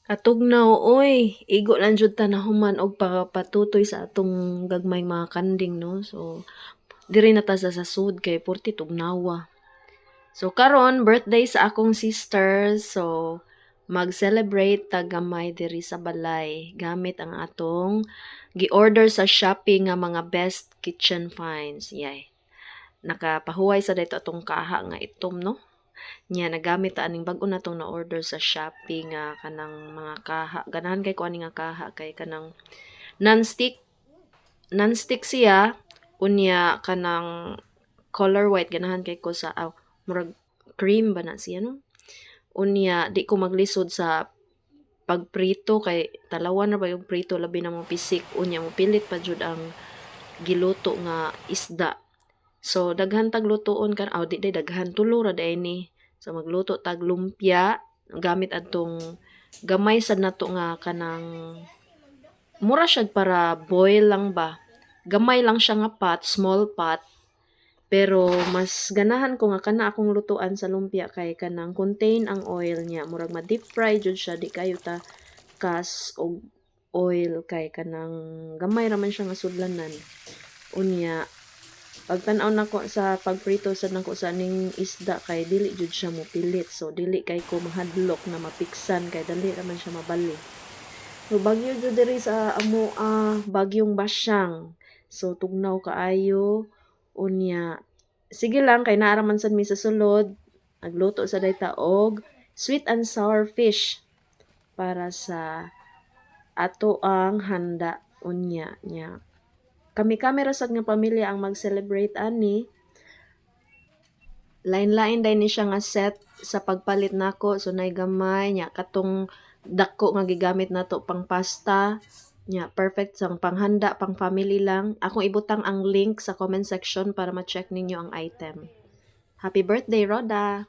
Atugnaw, oy, igo lang jud ta nahuman og patutoy sa atong gagmay mga kanding, no? So, diri na ta sa sasud kay porti tugnawa. So, karon birthday sa akong sister. So, mag-celebrate ta gamay diri sa balay gamit ang atong gi-order sa Shopee nga mga best kitchen finds. Yay. Nakapahuway sa dito atong kaha nga itom, no? Nya nagamit ta aning bag-o na tong na-order sa Shopee nga kanang mga kaha. Ganahan kay ko ani nga kaha kay kanang non-stick non-stick siya unya kanang color white ganahan kay ko sa murag cream ba na siya, no? Unya di ko maglisod sa pagprito kay talawan na ba yung prito labi na mo pisik unya mo pilit pa jud ang giluto nga isda. So daghan tag lutoon kan di day daghan tulo ra day ni. So magluto tag lumpia gamit adtong gamay sad nato nga kanang mura siya para boil lang ba. Gamay lang siya nga pot, small pot. Pero mas ganahan ko nga kana akong lutuan sa lumpia kay kanang contain ang oil niya. Murag ma-deep fry jud siya di kayo ta kas og oil kay kanang gamay raman siya nga sudlanan. Unya pagtan-aw nako sa pagprito sad nako sa ning isda kay dili jud siya mo pilit. So dili kay ko mahadlok na mapiksan kay dali raman siya mabali. So bagyo jud diri sa amo bagyong Basyang. So tugnaw kaayo unya. Sige lang kay naara man sad mi sa sulod. Nagluto sa dayta og sweet and sour fish para sa ato ang handa unya nya. Kami ra sad nga pamilya ang mag-celebrate ani. Lain-lain day ni siya nga set sa pagpalit nako so nay gamay nya katong dako nga gigamit nato pang pasta nya perfect sang panghanda pang family lang. Akong ibutang ang link sa comment section para ma-check ninyo ang item. Happy birthday, Roda!